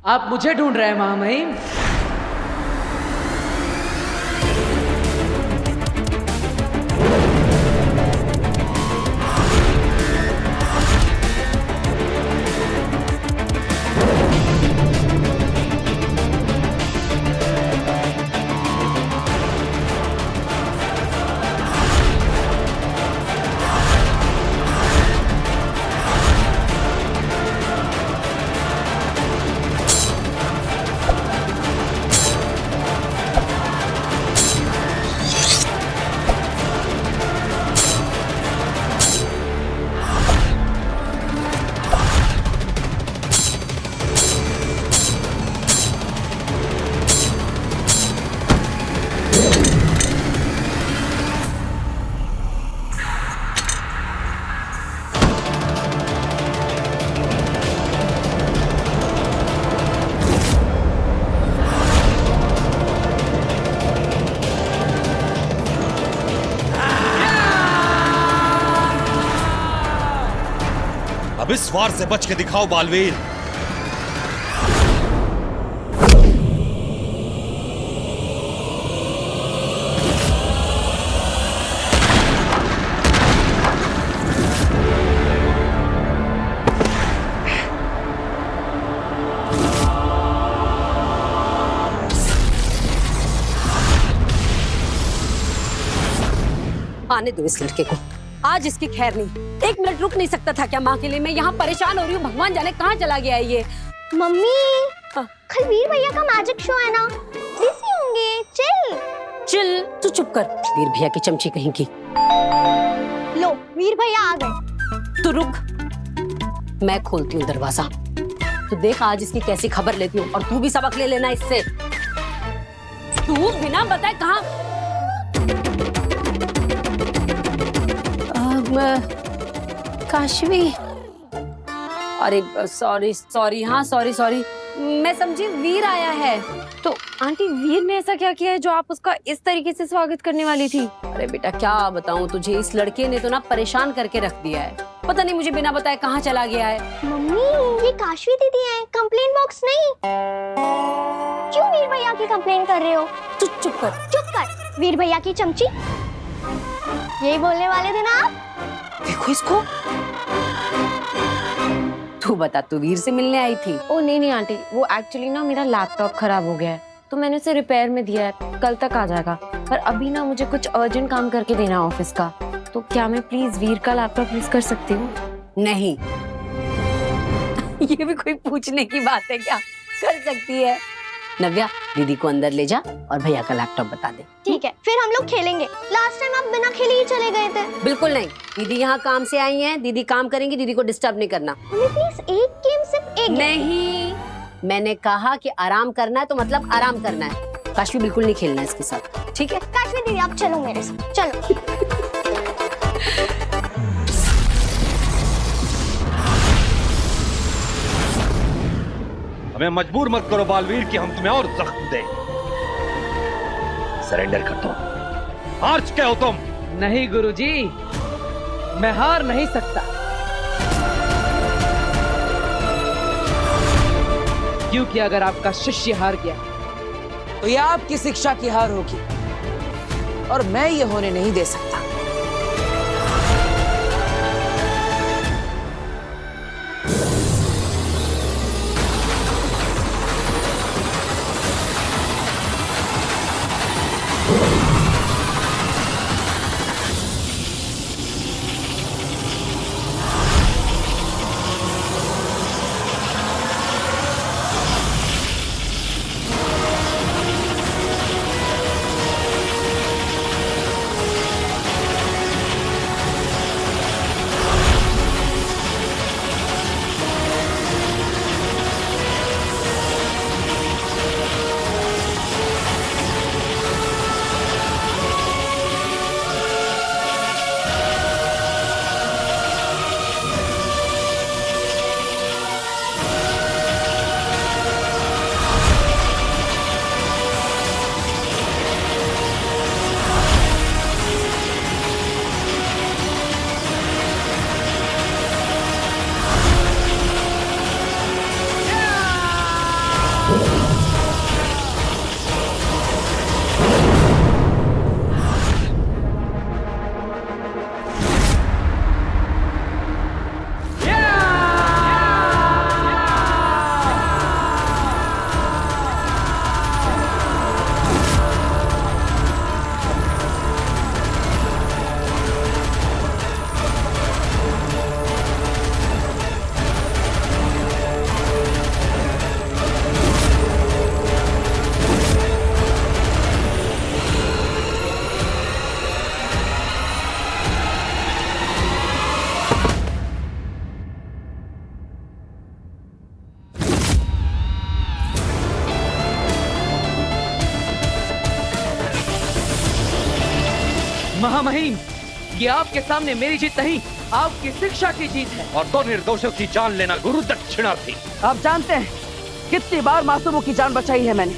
आप मुझे ढूंढ रहे हैं महामहिम? अब इस वार से बच के दिखाओ बालवीर। आने दो इस लड़के को, आज इसकी खैर नहीं। एक मिनट रुक नहीं सकता था क्या माँ के लिए? मैं यहाँ परेशान हो रही हूँ, भगवान जाने कहाँ चला गया है ये। मम्मी कल वीर भैया का मैजिक शो है ना, बिजी होंगे। चिल चिल, तू चुप कर, वीर भैया की चमची कहीं की। लो वीर भैया आ गए। तू रुक, मैं खोलती हूँ दरवाजा। तू देख आज इसकी कैसी खबर लेती हूँ, और तू भी सबक ले लेना इससे। तू बिना बताए कहाँ? काशवी, अरे सॉरी सॉरी, हाँ सॉरी सॉरी, मैं समझी वीर आया है। तो आंटी वीर ने ऐसा क्या किया है जो आप उसका इस तरीके से स्वागत करने वाली थी? अरे बेटा क्या बताऊं तुझे, इस लड़के ने तो ना परेशान करके रख दिया है। पता नहीं मुझे बिना बताए कहाँ चला गया है। मम्मी ये काशवी दीदी है, कंप्लेन बॉक्स नहीं। क्यों वीर भैया की कंप्लेन कर रहे हो? तू चुप कर। चुप कर, वीर भैया की चमची। यही बोलने वाले थे ना आप? देखो इसको। तू बता, तू वीर से मिलने आई थी? ओ नहीं आंटी, वो एक्चुअली ना मेरा लैपटॉप खराब हो गया है, तो मैंने उसे रिपेयर में दिया है, कल तक आ जाएगा। पर अभी ना मुझे कुछ अर्जेंट काम करके देना है ऑफिस का, तो क्या मैं प्लीज वीर का लैपटॉप यूज कर सकती हूँ? नहीं। ये भी कोई पूछने की बात है क्या? कर सकती है। नव्या, दीदी को अंदर ले जा और भैया का लैपटॉप बता दे। ठीक है, फिर हम लोग खेलेंगे। लास्ट टाइम आप बिना खेले ही चले गए थे। बिल्कुल नहीं, दीदी यहाँ काम से आई हैं, दीदी काम करेंगी, दीदी को डिस्टर्ब नहीं करना। प्लीज एक गेम, सिर्फ एक। नहीं, मैंने कहा कि आराम करना है तो मतलब आराम करना है। काशवी बिल्कुल नहीं खेलना है इसके साथ, ठीक है? काशवी दीदी आप चलो मेरे साथ, चलो। हमें मजबूर मत करो बालवीर कि हम तुम्हें और जख्म दें। सरेंडर कर दो। हार चुके हो तुम। नहीं गुरुजी, मैं हार नहीं सकता, क्योंकि अगर आपका शिष्य हार गया तो यह आपकी शिक्षा की हार होगी, और मैं ये होने नहीं दे सकता। महामहिम, ये आपके सामने मेरी जीत नहीं, आपकी शिक्षा की जीत है। और दो निर्दोषों की जान लेना गुरु दक्षिणा थी। आप जानते हैं कितनी बार मासूमों की जान बचाई है मैंने।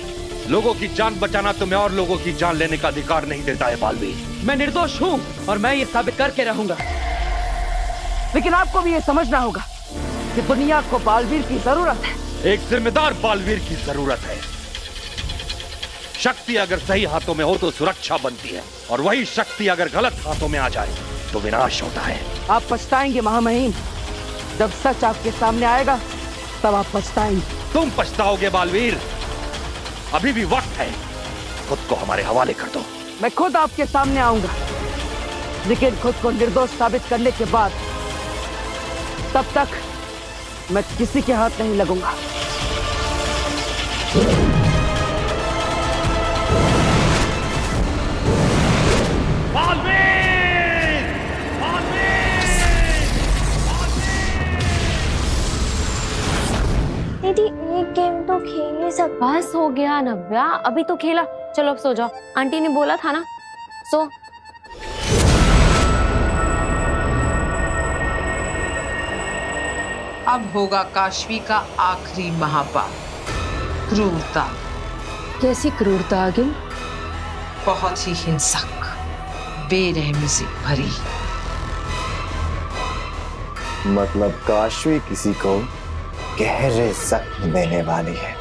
लोगों की जान बचाना तुम्हें और लोगों की जान लेने का अधिकार नहीं देता है बालवीर। मैं निर्दोष हूँ और मैं ये साबित करके रहूंगा। लेकिन आपको भी ये समझना होगा कि दुनिया को बालवीर की जरूरत है। एक जिम्मेदार बालवीर की जरूरत है। शक्ति अगर सही हाथों में हो तो सुरक्षा बनती है, और वही शक्ति अगर गलत हाथों में आ जाए तो विनाश होता है। आप पछताएंगे महामहिम, जब सच आपके सामने आएगा तब आप पछताएंगे। तुम पछताओगे बालवीर, अभी भी वक्त है। खुद को हमारे हवाले कर दो। मैं खुद आपके सामने आऊंगा, लेकिन खुद को निर्दोष साबित करने के बाद, तब तक मैं किसी के हाथ नहीं लगूंगा। दीदी एक गेम तो खेल ही सकते। बस हो गया नव्या, अभी तो खेला। चलो अब सो जाओ, आंटी ने बोला था ना, सो। अब होगा काशवी का आखिरी महापाप, क्रूरता। कैसी क्रूरता आगे? बहुत ही हिंसक, बेरहमी से भरी। मतलब काशवी किसी को गहरे जख्म देने वाली है।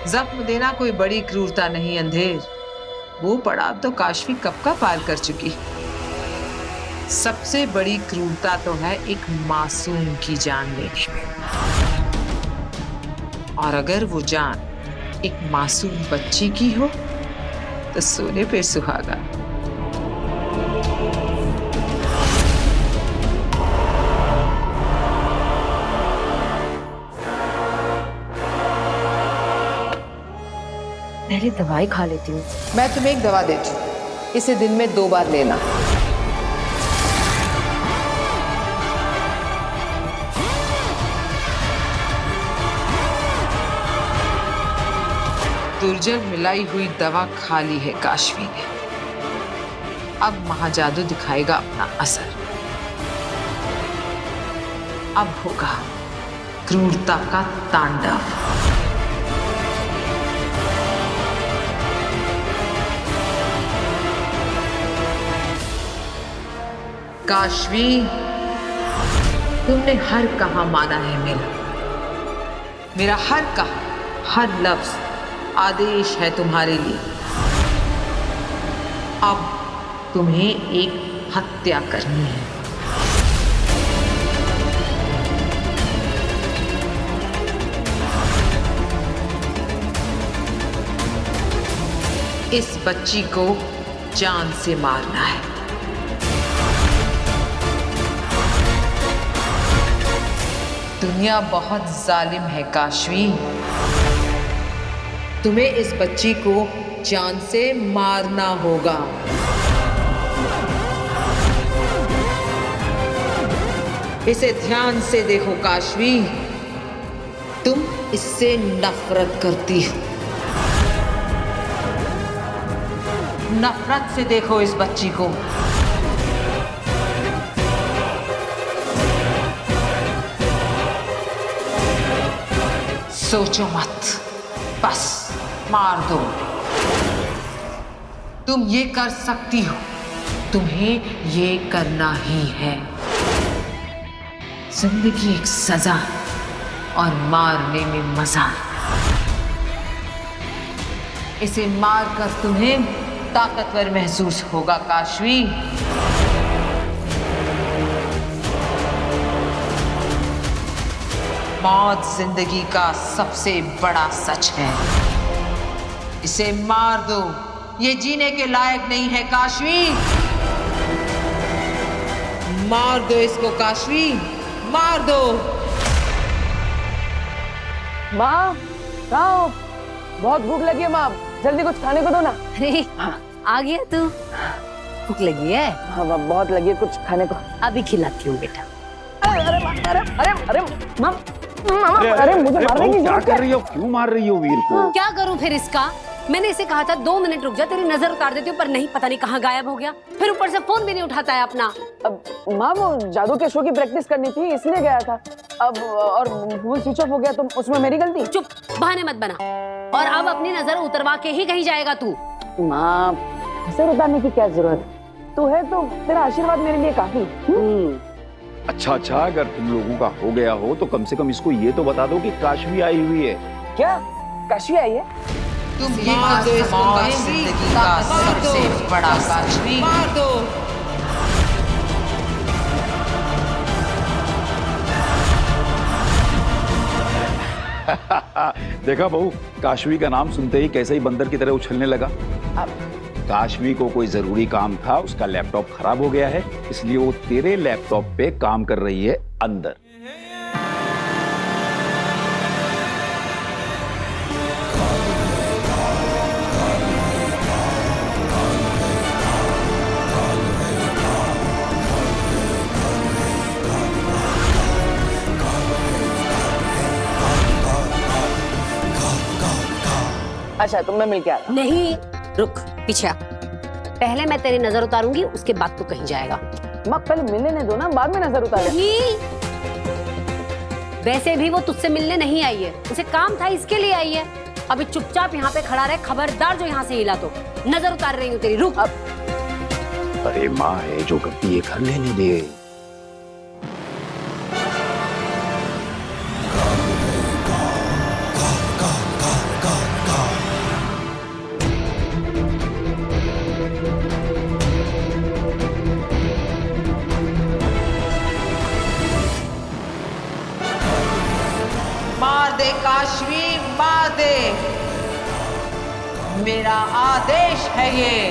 जख्म देना कोई बड़ी क्रूरता नहीं अंधेर, वो पड़ाव तो काशवी कब का पार कर चुकी। सबसे बड़ी क्रूरता तो है एक मासूम की जान लेने में, और अगर वो जान एक मासूम बच्ची की हो तो सोने पे सुहागा। पहले दवाई खा लेती हूँ। मैं तुम्हें एक दवा देती हूँ, इसे दिन में 2 बार लेना। दुर्जन मिलाई हुई दवा खा ली है काशवी ने। अब महाजादू दिखाएगा अपना असर। अब होगा क्रूरता का तांडव। काशवी, तुमने हर कहा माना है मेरा हर कहा, हर लफ्ज आदेश है तुम्हारे लिए। अब तुम्हें एक हत्या करनी है। इस बच्ची को जान से मारना है। दुनिया बहुत जालिम है काशवी, तुम्हें इस बच्ची को जान से मारना होगा। इसे ध्यान से देखो काशवी, तुम इससे नफरत करती हो। नफरत से देखो इस बच्ची को। सोचो मत, बस मार दो। तुम ये कर सकती हो, तुम्हें ये करना ही है। जिंदगी एक सजा और मारने में मजा। इसे मारकर तुम्हें ताकतवर महसूस होगा काशवी। मौत जिंदगी का सबसे बड़ा सच है। इसे मार दो, ये जीने के लायक नहीं है काशवी। मार दो इसको काशवी, मार दो। माँ, कहाँ हो? बहुत भूख लगी है माँ, जल्दी कुछ खाने को दो ना। अरे आ गया तू? भूख लगी है? हाँ माँ, बहुत लगी है, कुछ खाने को। अभी खिलाती हूँ बेटा। अरे माँ, अरे माँ, अरे मुझे मारने की क्या जरूरत कर है। रही हो? क्यों मार रही हो वीर को? क्या करूं फिर इसका? मैंने इसे कहा था 2 मिनट रुक जा, तेरी नजर उतार देती हूँ, पर नहीं, पता नहीं कहाँ गायब हो गया। फिर ऊपर से फोन भी नहीं उठाता है अपना। अब माँ वो जादू के शो की प्रैक्टिस करनी थी इसलिए गया था। अब और फोन स्विच ऑफ हो गया तो उसमें मेरी गलती? चुप, बहाने मत बना। और अब अपनी नजर उतरवा के ही कहीं जाएगा तू। माँ नजर उतारने की क्या जरूरत, तू है तो तेरा आशीर्वाद मेरे लिए काफी। अच्छा, अगर तुम लोगों का हो गया हो तो कम से कम इसको ये तो बता दो कि काशवी आई हुई है। क्या काशवी आई है? तुम ये मार दो इसको, जिंदगी का सबसे बड़ा सच मार दो। देखा बहू, काशवी का नाम सुनते ही कैसे ही बंदर की तरह उछलने लगा। काशवी को कोई जरूरी काम था, उसका लैपटॉप खराब हो गया है, इसलिए वो तेरे लैपटॉप पे काम कर रही है अंदर। अच्छा तो मैं मिल के आ रहा। नहीं, रुक, पीछे आ। पहले मैं तेरी नजर उतारूंगी, उसके बाद तू कहीं जाएगा। माँ पहले मिलने दो ना, बाद में नजर उतार। नहीं, वैसे भी वो तुझसे मिलने नहीं आई है, उसे काम था इसके लिए आई है। अभी चुपचाप यहाँ पे खड़ा रहे, खबरदार जो यहाँ से हिला तो नजर उतार रही हूँ तेरी। रुक। अरे माँ है जो करती है, कर लेने दे। मार दे काशवी, मार दे, मेरा आदेश है ये।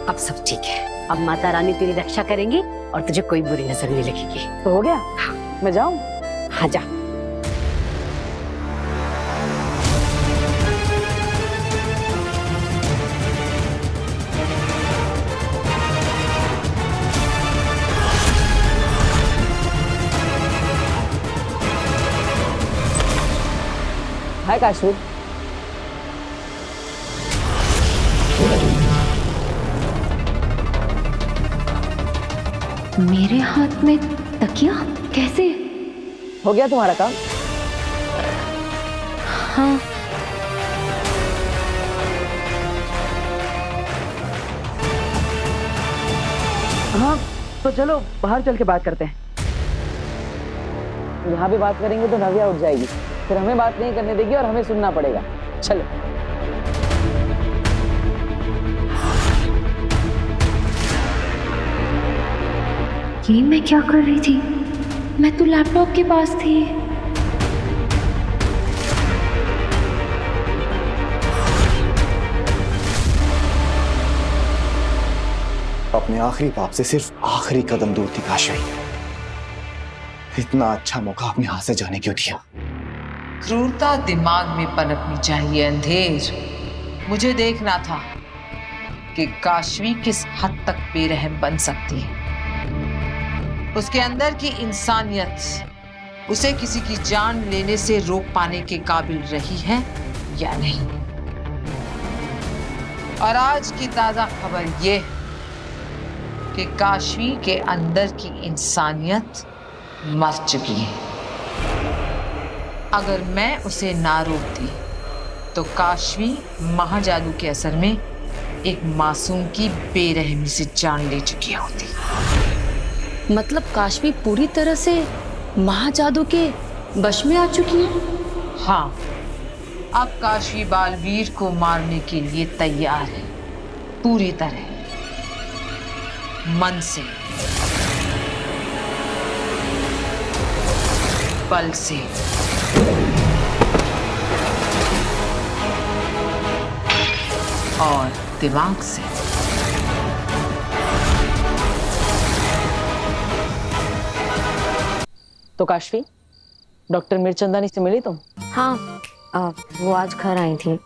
अब सब ठीक है, अब माता रानी तेरी रक्षा करेंगी और तुझे कोई बुरी नजर नहीं लगेगी। तो हो गया? मैं जाऊं? हाँ जा। हाय काशवी। मेरे हाथ में तकिया कैसे? हो गया तुम्हारा काम? हाँ। हाँ तो चलो बाहर चल के बात करते हैं। यहाँ भी बात करेंगे तो नव्या उठ जाएगी, फिर हमें बात नहीं करने देगी और हमें सुनना पड़ेगा। चलो। ये मैं क्या कर रही थी? मैं तो लैपटॉप के पास थी। अपने आखिरी बाप से सिर्फ आखिरी कदम दूर थी काशवी। इतना अच्छा मौका अपने हाथ से जाने क्यों दिया? क्रूरता दिमाग में पनपनी चाहिए अंधेर। मुझे देखना था कि काशवी किस हद तक बेरहम बन सकती है। उसके अंदर की इंसानियत उसे किसी की जान लेने से रोक पाने के काबिल रही है या नहीं। और आज की ताजा खबर यह कि काशवी के अंदर की इंसानियत मर चुकी है। अगर मैं उसे ना रोकती तो काशवी महाजादू के असर में एक मासूम की बेरहमी से जान ले चुकी होती। मतलब काशवी पूरी तरह से महाजादू के वश में आ चुकी है? हाँ, अब काशवी बालवीर को मारने के लिए तैयार है, पूरी तरह, मन से, बल से। और दिमाग से। तो काशवी, डॉक्टर मीरचंदानी से मिली तुम? हाँ, वो आज घर आई थी,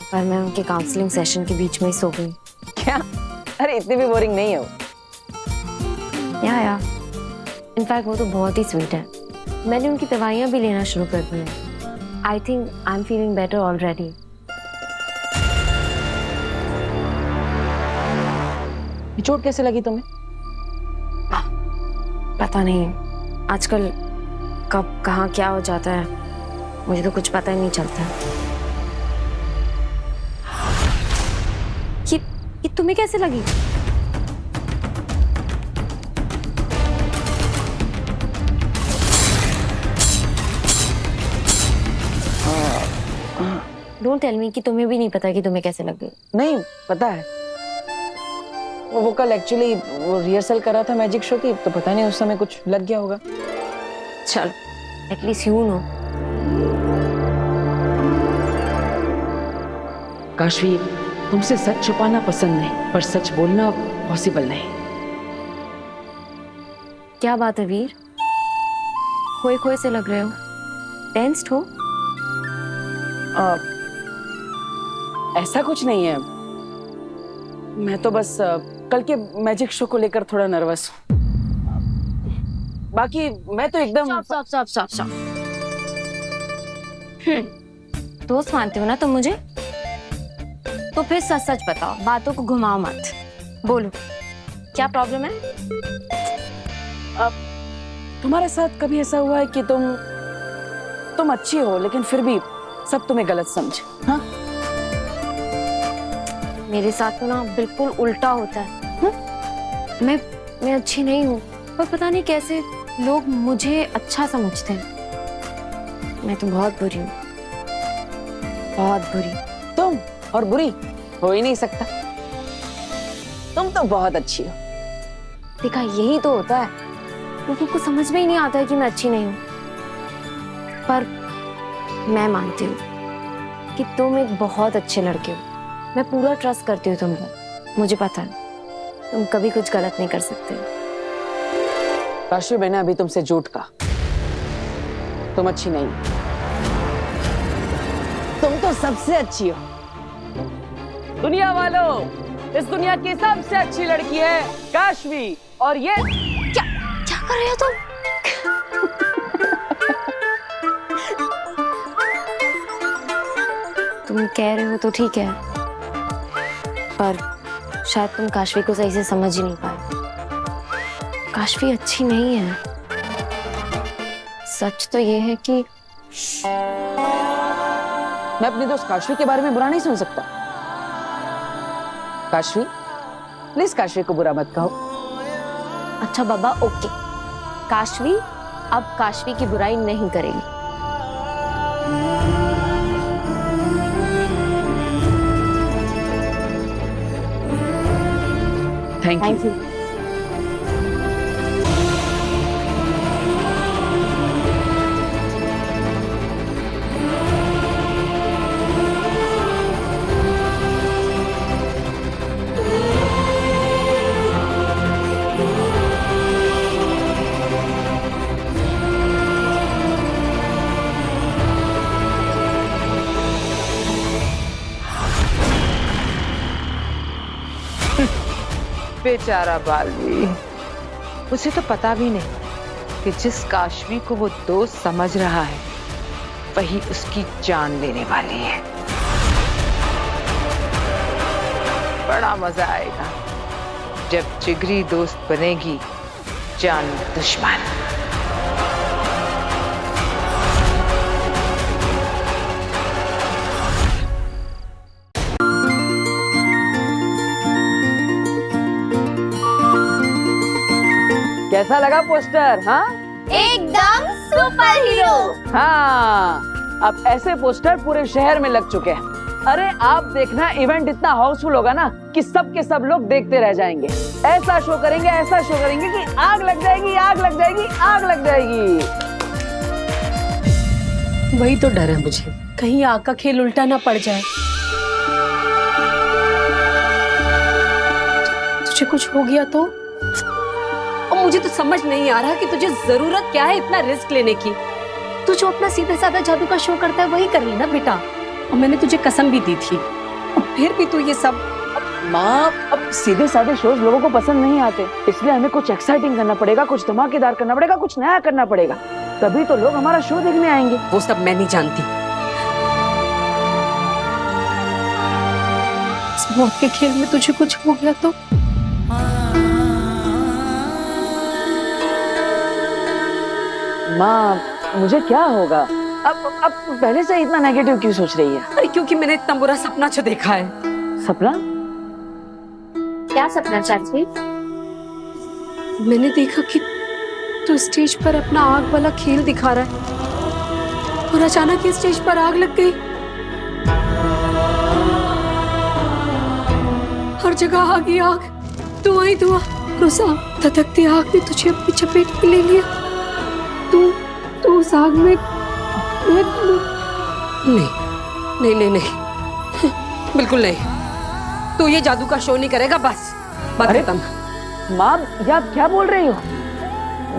पर मैं उनके काउंसलिंग सेशन के बीच में ही सो गई। क्या? अरे इतनी भी बोरिंग नहीं है वो। या इनफैक्ट वो तो बहुत ही स्वीट है। मैंने उनकी दवाइयाँ भी लेना शुरू कर दी हैं। I think I am feeling better already. चोट कैसे लगी तुम्हें? पता नहीं, आजकल कब कहाँ क्या हो जाता है, मुझे तो कुछ पता ही नहीं चलता। ये तुम्हें कैसे लगी? डोंट टेल मी कि तुम्हें भी नहीं पता कि तुम्हें कैसे लग गई। नहीं पता है, वो कल एक्चुअली वो रिहर्सल कर रहा था मैजिक शो की, तो पता नहीं उस समय कुछ लग गया होगा। चल एटलीस्ट यू नो। काशवी, तुमसे सच छुपाना पसंद नहीं, पर सच बोलना पॉसिबल नहीं। क्या बात है वीर, खोए खोए से लग रहे हो, टेंस्ड हो? ऐसा कुछ नहीं है, मैं तो बस कल के मैजिक शो को लेकर थोड़ा नर्वस हूँ। बाकी मैं तो एकदम स्टॉप। दोस्त मानते हो ना तुम मुझे? तो फिर सच सच बताओ, बातों को घुमाओ मत। बोलो क्या प्रॉब्लम है? तुम्हारे साथ कभी ऐसा हुआ है कि तुम अच्छी हो लेकिन फिर भी सब तुम्हें गलत समझे? हाँ, मेरे साथ तो ना बिल्कुल उल्टा होता है। मैं अच्छी नहीं हूँ, पर पता नहीं कैसे लोग मुझे अच्छा समझते हैं। मैं तो बहुत बुरी हूँ, बहुत बुरी। तुम और बुरी हो ही नहीं सकता, तुम तो बहुत अच्छी हो। देखा, यही तो होता है, लोगों को समझ में ही नहीं आता है कि मैं अच्छी नहीं हूँ। पर मैं मानती हूँ कि तुम एक बहुत अच्छे लड़के हो। मैं पूरा ट्रस्ट करती हूँ तुम पर। मुझे पता है तुम कभी कुछ गलत नहीं कर सकते। काशवी, मैंने अभी तुमसे झूठ कहा, तुम अच्छी नहीं, तुम तो सबसे अच्छी हो। दुनिया वालों, इस दुनिया की सबसे अच्छी लड़की है काशवी, और ये क्या कर रहे हो तुम? तुम कह रहे हो तो ठीक है, पर शायद तुम काशवी को सही से समझ ही नहीं पाए। काशवी अच्छी नहीं है। सच तो ये है कि मैं अपनी दोस्त काशवी के बारे में बुरा नहीं सुन सकता। काशवी, प्लीज काशवी को बुरा मत कहो। अच्छा बाबा, ओके। काशवी अब काशवी की बुराई नहीं करेगी। Thank you. बेचारा बालवीर, उसे तो पता भी नहीं कि जिस काशवी को वो दोस्त समझ रहा है वही उसकी जान लेने वाली है। बड़ा मजा आएगा जब जिगरी दोस्त बनेगी जान दुश्मन। कैसा लगा पोस्टर? हाँ, एकदम सुपर हीरो। हाँ, अब ऐसे पोस्टर पूरे शहर में लग चुके हैं। अरे आप देखना, इवेंट इतना हाउसफुल होगा ना कि सब के सब लोग देखते रह जाएंगे। ऐसा शो करेंगे, ऐसा शो करेंगे कि आग लग जाएगी, आग लग जाएगी, आग लग जाएगी। वही तो डर है मुझे, कहीं आग का खेल उल्टा ना पड़ जाए। तुझे कुछ हो गया तो? और मुझे तो समझ नहीं आ रहा कि तुझे जरूरत क्या है इतना रिस्क लेने की। तू जो अपना सीधा साधा जादू का शो करता है वही कर लेना बेटा। और मैंने तुझे कसम भी दी थी, और फिर भी तू ये सब। माँ, अब सीधे साधे शोज लोगों को पसंद नहीं आते, इसलिए हमें कुछ एक्साइटिंग करना पड़ेगा, कुछ धमाकेदार करना पड़ेगा, कुछ नया करना पड़ेगा। तभी तो लोग हमारा शो देखने आएंगे। वो सब मैं नहीं जानती। इस मौत के खेल में तुझे कुछ हो गया तो माँ, मुझे क्या होगा? अब पहले से इतना नेगेटिव क्यों सोच रही है? अरे क्योंकि मैंने इतना बुरा सपना जो देखा है। सपना? क्या सपना चाची? मैंने देखा कि तू स्टेज पर अपना आग वाला खेल दिखा रहा है और अचानक ही स्टेज पर आग लग गई। हर जगह आग ही आग, धुआं ही धुआं। और उस धधकती आग ने तुझे अपनी चपेट में ले लिया। तू उस आग में नहीं नहीं नहीं नहीं, बिल्कुल नहीं। तू ये जादू का शो नहीं करेगा, बस बात खत्म। माँ, ये आप क्या बोल रही हो?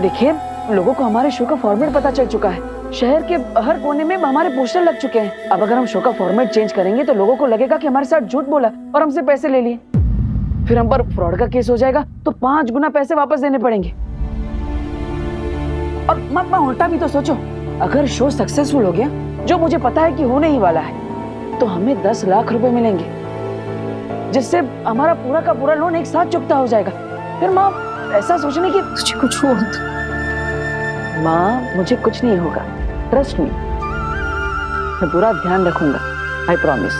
देखिए, लोगों को हमारे शो का फॉर्मेट पता चल चुका है। शहर के हर कोने में हमारे पोस्टर लग चुके हैं। अब अगर हम शो का फॉर्मेट चेंज करेंगे तो लोगों को लगेगा कि हमारे साथ झूठ बोला और हमसे पैसे ले लिए। फिर हम पर फ्रॉड का केस हो जाएगा तो 5 गुना पैसे वापस देने पड़ेंगे। और माँ, उल्टा भी तो सोचो, अगर शो सक्सेसफुल हो गया, जो मुझे पता है कि होने ही वाला है, तो हमें 10 लाख रुपए मिलेंगे, जिससे हमारा पूरा का पूरा लोन एक साथ चुकता हो जाएगा। फिर माँ, ऐसा सोचने की तुझे कुछ हुआ तो माँ, मुझे कुछ नहीं होगा, ट्रस्ट मी। मैं पूरा ध्यान रखूंगा, आई प्रॉमिस।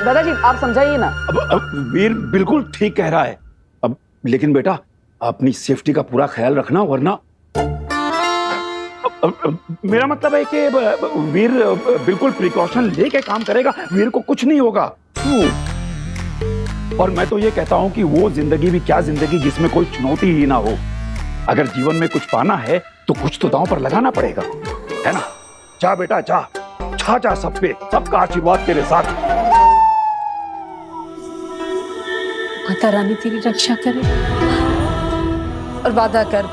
दादाजी, आप समझाइए ना। अब वीर बिल्कुल ठीक कह रहा है। अब लेकिन बेटा, अपनी सेफ्टी का पूरा ख्याल रखना, वरना मेरा मतलब है कि वीर बिल्कुल प्रिकॉशन लेके काम करेगा, वीर को कुछ नहीं होगा। और मैं तो ये कहता हूं कि वो जिंदगी भी क्या जिंदगी जिसमें कोई चुनौती ही ना हो। अगर जीवन में कुछ पाना है तो कुछ तो दांव पर लगाना पड़ेगा, है ना? जा बेटा जा, छा सब पे, सबका आशीर्वाद तेरे साथ। माता रानी तेरी रक्षा करे और वादा कर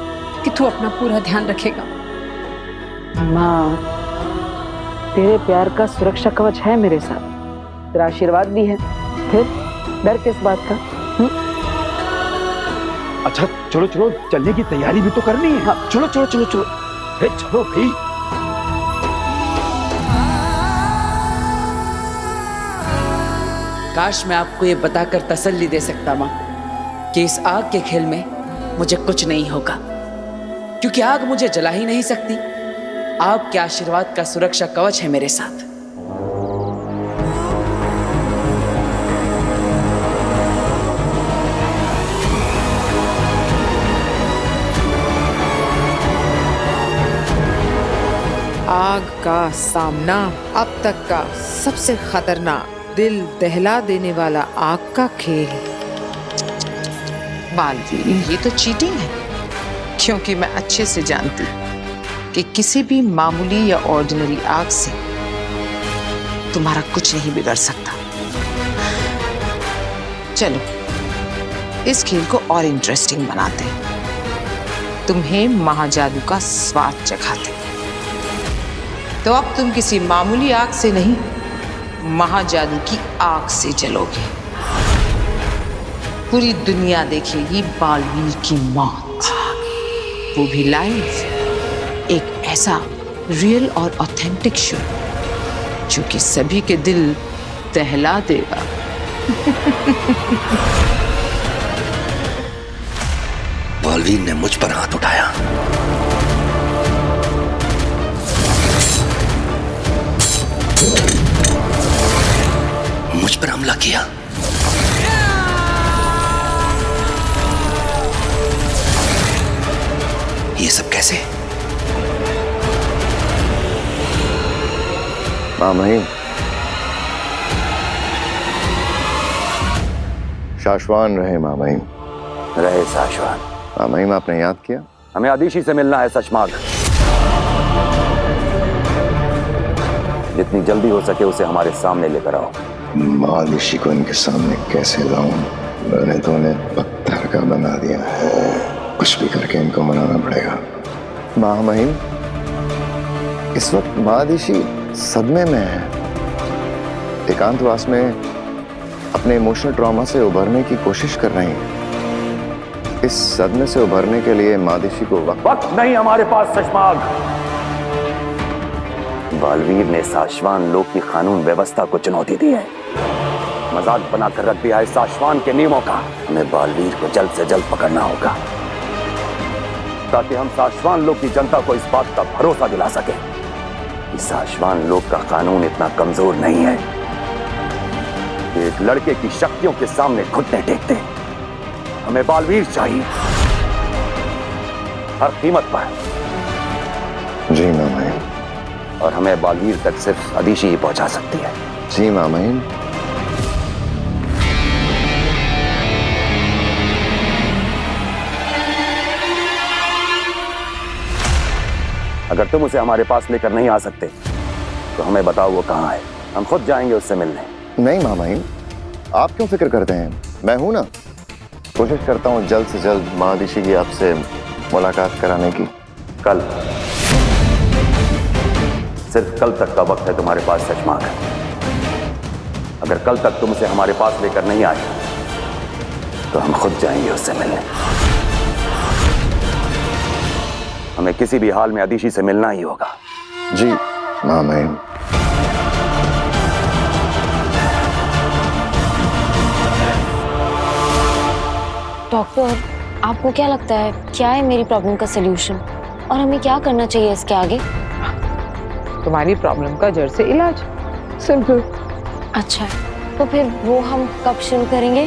कि तू अपना पूरा ध्यान रखेगा। माँ, तेरे प्यार का सुरक्षा कवच है मेरे साथ, तेरा आशीर्वाद भी है, फिर डर किस बात का? अच्छा चलो चलो, चलने की तैयारी भी तो करनी है। हाँ, चलो चलो चलो चलो। चलो भाई। काश मैं आपको ये बताकर तसल्ली दे सकता माँ कि इस आग के खेल में मुझे कुछ नहीं होगा, क्योंकि आग मुझे जला ही नहीं सकती। आपके आशीर्वाद का सुरक्षा कवच है मेरे साथ। आग का सामना अब तक का सबसे खतरनाक, दिल दहला देने वाला आग का खेल। बालवीर, ये तो चीटिंग है, क्योंकि मैं अच्छे से जानती कि किसी भी मामूली या ऑर्डिनरी आग से तुम्हारा कुछ नहीं बिगड़ सकता। चलो इस खेल को और इंटरेस्टिंग बनाते हैं, तुम्हें महाजादू का स्वाद चखाते हैं। तो अब तुम किसी मामूली आग से नहीं, महाजादू की आग से जलोगे। पूरी दुनिया देखेगी बालवीर की मौत, वो भी लाइव। एक ऐसा रियल और ऑथेंटिक शो जो कि सभी के दिल दहला देगा। बालवीर ने मुझ पर हाथ उठाया, मुझ पर हमला किया। ये सब कैसे? माँ महिम, शाश्वान रहे माँ महिम। रहे शाश्वान। माँ महिम, आपने याद किया? हमें आदिशी से मिलना है सचमाग। जितनी जल्दी हो सके उसे हमारे सामने लेकर आओ। आदिशी को इनके सामने कैसे लाऊं? मैंने तो उन्हें पत्थर का बना दिया है, कुछ भी करके इनको मनाना पड़ेगा। माँ महिम, इस वक्त आदिशी सदमे में है, एकांतवास में अपने इमोशनल ट्रॉमा से उभरने की कोशिश कर रही हैं। इस सदमे से उभरने के लिए मादिशी को वक्त नहीं हमारे पास शशमाग। बालवीर ने साशवान लोक की कानून व्यवस्था को चुनौती दी है, मजाक बनाकर रख दिया है साशवान के नियमों का। हमें बालवीर को जल्द से जल्द पकड़ना होगा ताकि हम साशवान लोक की जनता को इस बात का भरोसा दिला सके कि साशवान लोक का कानून इतना कमजोर नहीं है कि एक लड़के की शक्तियों के सामने घुटने टेकते। हमें बालवीर चाहिए हर कीमत पर। जी मामाइन। और हमें बालवीर तक सिर्फ अदीशी ही पहुंचा सकती है। जी मामाइन। अगर तुम उसे हमारे पास लेकर नहीं आ सकते तो हमें बताओ वो कहाँ है, हम खुद जाएंगे उससे मिलने। नहीं मामाइन, आप क्यों फिक्र करते हैं, मैं हूं ना। कोशिश करता हूं जल्द से जल्द महादिशी की आपसे मुलाकात कराने की। कल, सिर्फ कल तक का वक्त है तुम्हारे पास शशमाग। अगर कल तक तुम उसे हमारे पास लेकर नहीं आए तो हम खुद जाएंगे उससे मिलने। हमें किसी भी हाल में अदीशी से मिलना ही होगा। जी मामाइन। डॉक्टर, आपको क्या लगता है क्या है मेरी प्रॉब्लम का सलूशन और हमें क्या करना चाहिए इसके आगे? तुम्हारी प्रॉब्लम का जड़ से इलाज, सिंपल। अच्छा, तो फिर वो हम कब शुरू करेंगे?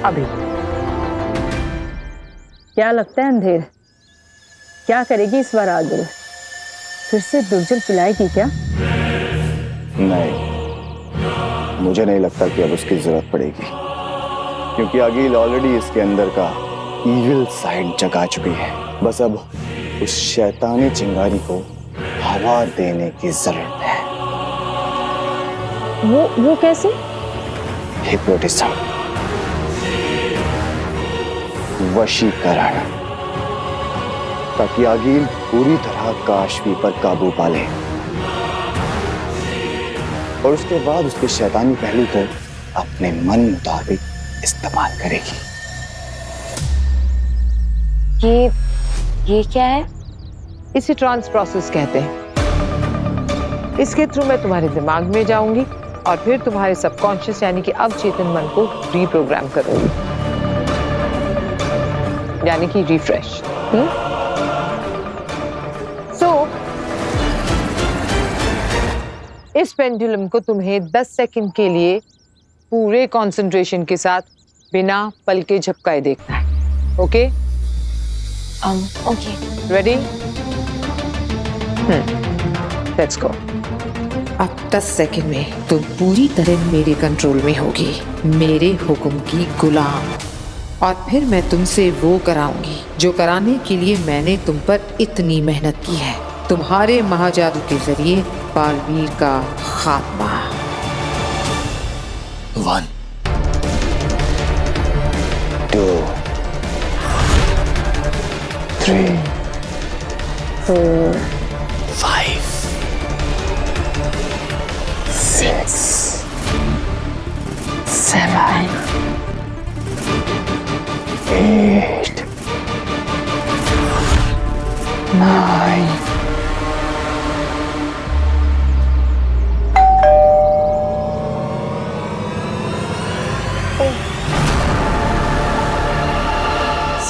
अभी। क्या लगता है अंधेर, क्या करेगी इस बार आदिल? फिर से दुर्जन पिलाएगी क्या? नहीं, मुझे नहीं लगता कि अब उसकी जरूरत पड़ेगी, क्योंकि अगील ऑलरेडी इसके अंदर का इविल साइड जगा चुकी है। बस अब उस शैतानी चिंगारी को हवा देने की जरूरत है। वो कैसे? हिप्नोटिज्म, वशीकरण, ताकि अगील पूरी तरह काशवी पर काबू पा ले और उसके बाद उसके शैतानी पहलू को अपने मन मुताबिक इस्तेमाल करेगी। ये क्या है? इसे ट्रांस प्रोसेस कहते हैं। इसके थ्रू मैं तुम्हारे दिमाग में जाऊंगी और फिर तुम्हारे सबकॉन्शियस यानी कि अवचेतन मन को रीप्रोग्राम करूंगी, यानी कि रिफ्रेश। इस पेंडुलम को तुम्हें 10 सेकंड के लिए पूरे कंसंट्रेशन के साथ बिना पल के झपकाए देखना है। Okay? Okay. Ready? Let's go. अब 10 सेकंड में तुम पूरी तरह मेरे कंट्रोल में होगी, मेरे हुक्म की गुलाम। और फिर मैं तुमसे वो कराऊंगी जो कराने के लिए मैंने तुम पर इतनी मेहनत की है, तुम्हारे महाजादू के जरिए बालवीर का खात्मा। 1 2 3 4 5 6 7 8 9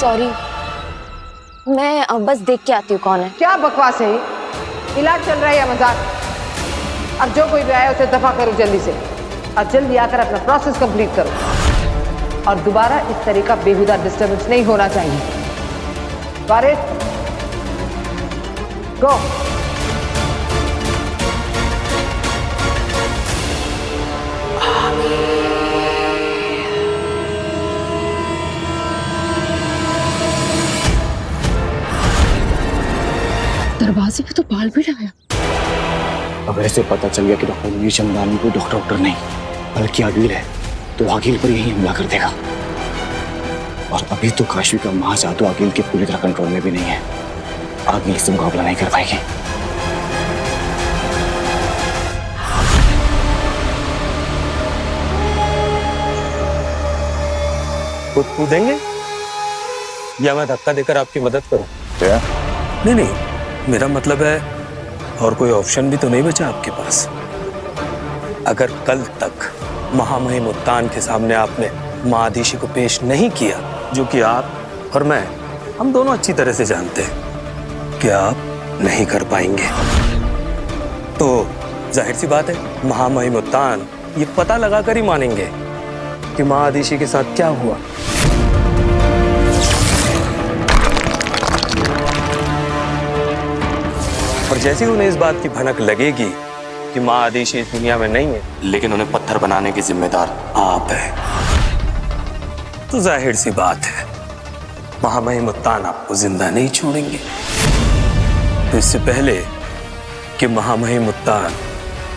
सॉरी, मैं बस देख के आती हूँ कौन है। क्या बकवास है ये? इलाज चल रहा है या मजाक? अब जो कोई भी आया उसे दफा करो जल्दी से, और जल्दी आकर अपना प्रोसेस कंप्लीट करो। और दोबारा इस तरह का बेहुदा डिस्टर्बेंस नहीं होना चाहिए। वारिस, गो। दरवाजे पे तो बाल भी आया। अब ऐसे पता चल गया कि डॉक्टर मुनीर चंदानी कोई डॉक्टर नहीं बल्कि अगील है, तो अगील पर यही हमला कर देगा। और अभी तो काशवी का महाजादू अगील के पूरी तरह कंट्रोल में भी नहीं है, अगील से मुकाबला नहीं कर पाएगी। कूदेंगे? या मैं धक्का देकर आपकी मदद करूं? क्या? नहीं नहीं, मेरा मतलब है और कोई ऑप्शन भी तो नहीं बचा आपके पास। अगर कल तक महामहिम उत्तान के सामने आपने माँ आदिशी को पेश नहीं किया, जो कि आप और मैं हम दोनों अच्छी तरह से जानते हैं कि आप नहीं कर पाएंगे, तो जाहिर सी बात है महामहिम उत्तान ये पता लगाकर ही मानेंगे कि माँ आदिशी के साथ क्या हुआ। और जैसे ही उन्हें इस बात की भनक लगेगी कि माँ आदिशी इस दुनिया में नहीं है, लेकिन उन्हें पत्थर बनाने की जिम्मेदार आप है, तो जाहिर सी बात है महामहिम उत्तान आपको जिंदा नहीं छोड़ेंगे। तो इससे पहले कि महामहिम उत्तान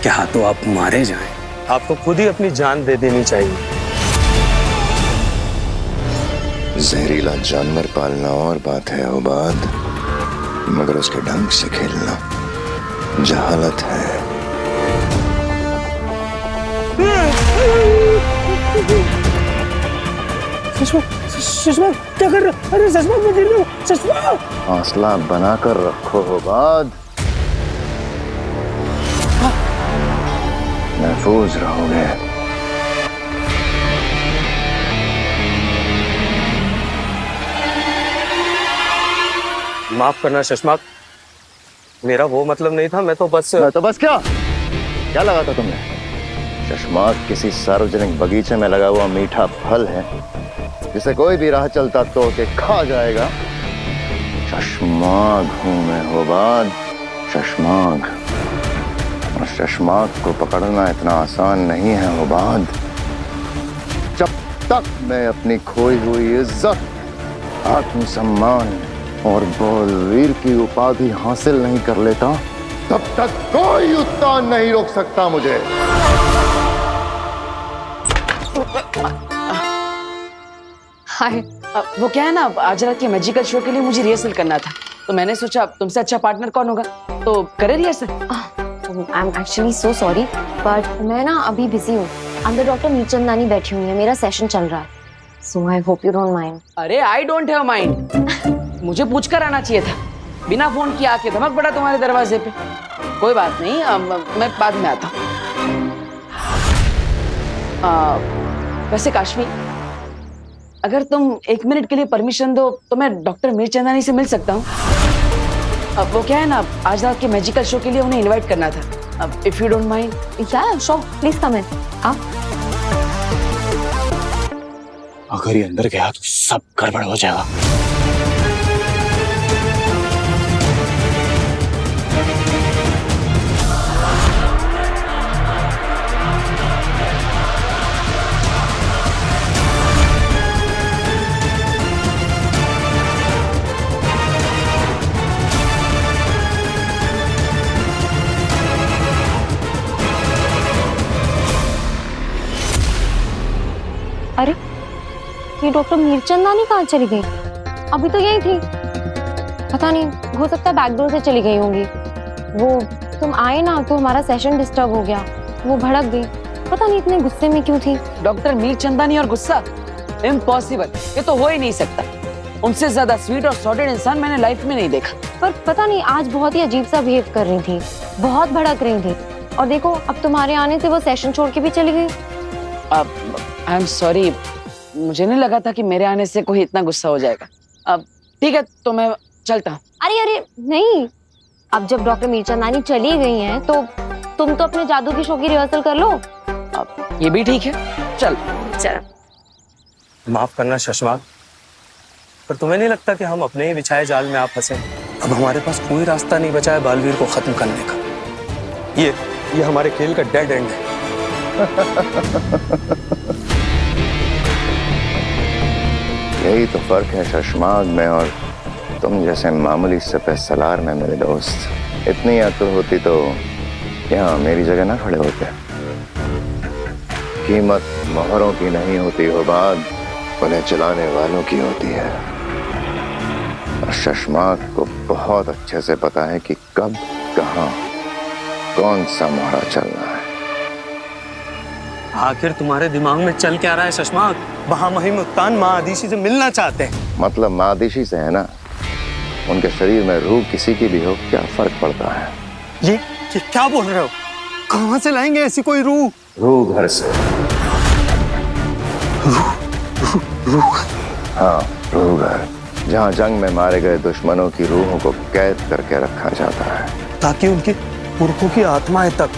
के हाथों आप मारे जाएं, आपको खुद ही अपनी जान दे देनी चाहिए। जहरीला जानवर पालना और बात है उबाद, मगर उसके ढंग से खेलना जहालत है। सुषमा क्या कर रहे? अरे सुषमा मैं गिर रहा हूँ। सुषमा हौसला बनाकर रखो उबाद, महफूज रहोगे। माफ करना सुषमा, मेरा वो मतलब नहीं था। मैं तो बस क्या लगा था तुमने? चश्माक किसी सार्वजनिक बगीचे में लगा हुआ मीठा फल है जिसे कोई भी राह चलता तोड़ के खा जाएगा। शशमाग हूं मैं होबाद, शशमाग। और शशमाग को पकड़ना इतना आसान नहीं है होबाद। जब तक मैं अपनी खोई हुई इज्जत, आत्मसम्मान और बलवीर की उपाधि हासिल नहीं कर लेता, तब तक कोई उत्तान नहीं रोक सकता मुझे। हाय, वो क्या है ना, आज रात के मैजिकल शो के लिए मुझे रिहर्सल करना था, तो मैंने सोचा तुमसे अच्छा पार्टनर कौन होगा, तो करे rehearsal. I am actually so sorry, but मैं ना अभी बिजी हूँ। अंदर डॉक्टर नीलचंदानी बैठी हुई है, मेरा सेशन चल रहा है, so I hope you don't mind. अरे आई डोंट हैव माइंड, मुझे पूछ कर आना चाहिए था, बिना फोन किए आके धमक पड़ा तुम्हारे दरवाजे पे। कोई बात नहीं, मैं बाद में आता हूँ। वैसे काश्मी, अगर तुम 1 मिनट के लिए परमिशन दो तो मैं डॉक्टर मीरचंदानी से मिल सकता हूँ। अब वो क्या है ना, आज रात के मैजिकल शो के लिए उन्हें इनवाइट करना था, अब इफ यू डोंट माइंड। या श्योर, प्लीज कम इन। आप अगर ये अंदर गया तो सब गड़बड़ हो जाएगा। अरे ये डॉक्टर मीरचंदानी कहाँ चली गई? अभी तो यही थी। पता नहीं, हो सकता है बैकडोर से चली गई होंगी। वो तुम आए ना तो हमारा सेशन डिस्टर्ब हो गया, वो भड़क गई। पता नहीं इतने गुस्से में क्यों थी। डॉक्टर मीरचंदानी और गुस्सा, इम्पॉसिबल, ये तो हो ही नहीं सकता। उनसे ज्यादा स्वीट और सॉर्टेड इंसान मैंने लाइफ में नहीं देखा। पर पता नहीं आज बहुत ही अजीब सा बिहेव कर रही थी, बहुत भड़क रही थी। और देखो अब तुम्हारे आने से वो सेशन छोड़ के भी चली गई। आई एम सॉरी, मुझे नहीं लगा था कि मेरे आने से कोई इतना गुस्सा हो जाएगा। अब ठीक है, तो मैं चलता हूँ। अरे अरे नहीं, अब जब डॉक्टर मीरचंदानी चली गई हैं तो तुम तो अपने जादू की शो की रिहर्सल कर लो। अब ये भी ठीक है, चल। माफ करना शशमाक, पर तुम्हें नहीं लगता कि हम अपने ही बिछाए जाल में आप फंसे? अब हमारे पास कोई रास्ता नहीं बचा है बालवीर को खत्म करने का। ये हमारे खेल का डेड एंड है। यही तो फर्क है शशमाग में और तुम जैसे मामूली सपह सलार में मेरे दोस्त। इतनी अक्ल होती तो यहाँ मेरी जगह ना खड़े होते। कीमत मोहरों की नहीं होती हो बात, उन्हें चलाने वालों की होती है। और शशमाग को बहुत अच्छे से पता है कि कब, कहाँ, कौन सा मोहरा चलना है। आखिर तुम्हारे दिमाग में चल क्या रहा है शशमाक? महामहिम उत्तान माँ आदिशी से मिलना चाहते हैं। मतलब मादिशी से है ना? उनके शरीर में रूह किसी की भी हो, क्या फर्क पड़ता है? ये क्या बोल रहे हो? कहाँ से लाएंगे ऐसी कोई रूह? रूह घर से। रूह? हाँ, रूह घर, जहाँ जंग में मारे गए दुश्मनों की रूहों को कैद करके रखा जाता है, ताकि उनके पुरखों की आत्माएं तक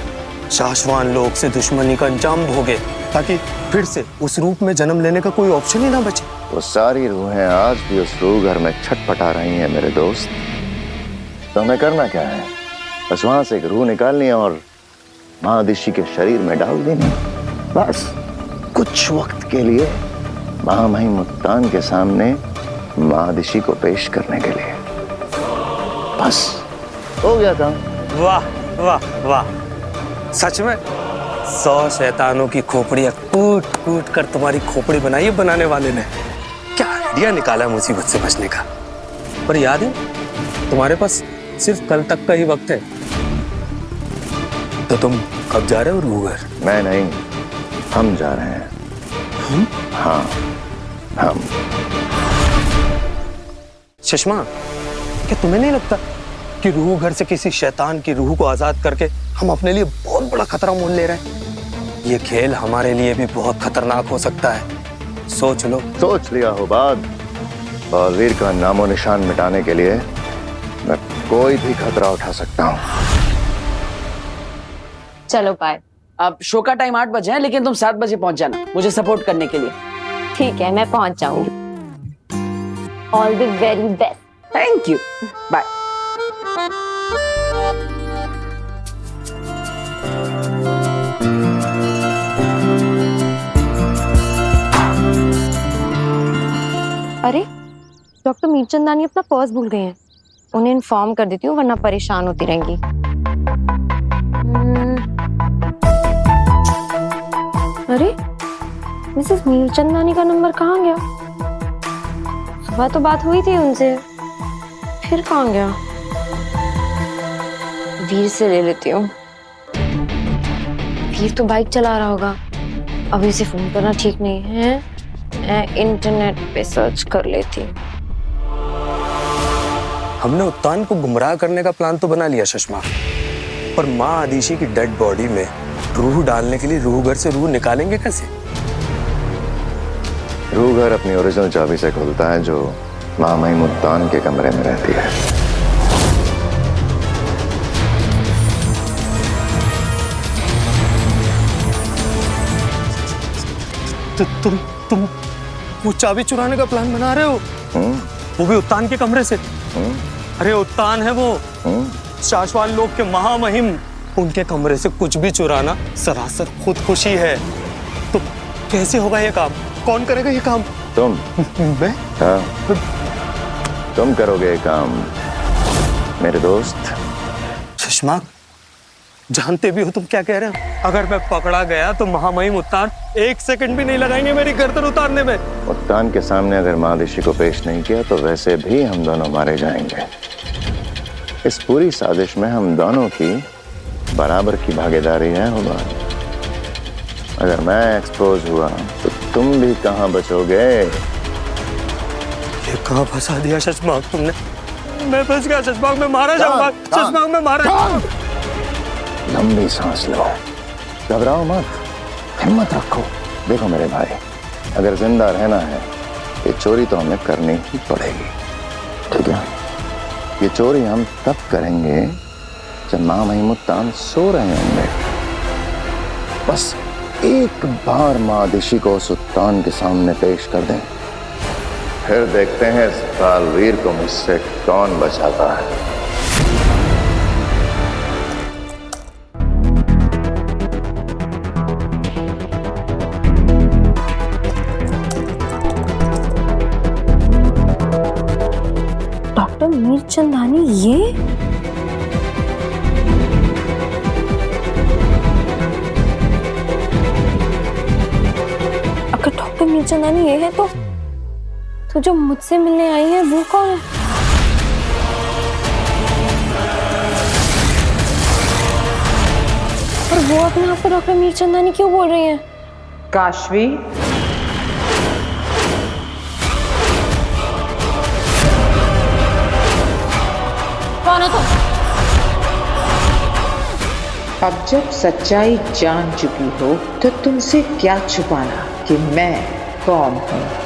शाश्वान लोक से दुश्मनी का अंजाम भोगे, ताकि फिर से उस रूप में जन्म लेने का कोई ऑप्शन ही ना बचे। वो सारी रूहें आज भी उस रूह घर में छटपटा रही हैं मेरे दोस्त। तो हमें करना क्या है? बस वहां से एक रूह निकालनी है और महादिशी के शरीर में डाल देनी, बस कुछ वक्त के लिए महामहिम उत्तान के सामने महादिशी को पेश करने के लिए। बस हो गया था। वाह वाह वाह, सच में 100 शैतानों की खोपड़ियां कूट कूट कर तुम्हारी खोपड़ी बनाई है बनाने वाले ने। क्या आइडिया निकाला मुसीबत से बचने का। पर याद है, तुम्हारे पास सिर्फ कल तक का ही वक्त है। तो तुम कब जा रहे हो रूह घर? मैं नहीं, हम जा रहे हैं। हम? हाँ, हम। सुषमा, क्या तुम्हें नहीं लगता कि रूह घर से किसी शैतान की रूह को आजाद करके हम अपने लिए बहुत बड़ा खतरा मोल ले रहे हैं? ये खेल हमारे लिए भी बहुत खतरनाक हो सकता है। सोच लो। सोच लिया हो बात। बलवीर का नामो निशान मिटाने के लिए मैं कोई भी खतरा उठा सकता हूँ। चलो बाय। अब शो का टाइम 8 बजे है, लेकिन तुम 7 बजे पहुंच जाना मुझे सपोर्ट करने के लिए। ठीक है, मैं पहुंच जाऊंगी। All the very best. Thank you, bye. अरे डॉक्टर मीरचंदानी अपना पर्स भूल गए हैं। उन्हें इन्फॉर्म कर देती हूँ, वरना परेशान होती रहेंगी। अरे मिसेस मीरचंदानी का नंबर कहाँ गया? सुबह तो बात हुई थी उनसे, फिर कहाँ गया? वीर से ले लेती हूँ। वीर तो बाइक चला रहा होगा, अभी उसे फोन करना ठीक नहीं है। मैं इंटरनेट पे सर्च कर लेती हूँ। हमने उत्तान को गुमराह करने का प्लान तो बना लिया सुषमा, पर माँ आदिशी की डेड बॉडी में रूह डालने के लिए रूह घर से रूह निकालेंगे कैसे? रूह घर अपनी ओरिजिनल चाबी से खुलता है, जो महामहिम उत्तान के कमरे में रहती है। तुम वो चाबी चुराने का प्लान बना रहे हो? वो भी उत्तान के कमरे से? अरे उत्तान है वो, शाश्वान लोक के महामहिम, उनके कमरे से कुछ भी चुराना सरासर खुदकुशी है। तो कैसे होगा ये काम? कौन करेगा ये काम? तुम। मैं? हाँ, तुम करोगे ये काम मेरे दोस्त। सुषमा, जानते भी हो तुम क्या कह रहे हो? अगर मैं पकड़ा गया तो महामहिम उत्तान 1 सेकंड भी नहीं लगाएंगे मेरी गर्दन उतारने में। उत्तान के सामने अगर महादिशी को पेश नहीं किया तो वैसे भी हम दोनों मारे जाएंगे। इस पूरी साजिश में हम दोनों की बराबर की भागीदारी है होगा। अगर मैं एक्सपोज हुआ तो तुम भी कहाँ बचोगे? ये कहाँ फंसा दिया शशमाक तुमने? मैं फंस गया शशमाक, मैं मारा जाऊंगा। शशमाक, मैं मारा जाऊंगा। लंबी सांस लो, घबराओ मत, हिम्मत रखो। देखो मेरे भाई, अगर जिंदा रहना है ये चोरी तो हमें करनी ही पड़ेगी, ठीक है? ये चोरी हम तब करेंगे जब महामहिम उत्तान सो रहे होंगे। बस एक बार महादिशी को उस उत्तान के सामने पेश कर दें, फिर देखते हैं इस बालवीर को मुझसे कौन बचाता है। डॉक्टर मीरचंदानी ये? अगर डॉक्टर मीरचंदानी ये है तो जो मुझसे मिलने आई है वो कौन है? और वो अपने आप को डॉक्टर मीरचंदानी क्यों बोल रही है? काशवी, अब जब सच्चाई जान चुकी हो तो तुमसे क्या छुपाना कि मैं कौन हूँ।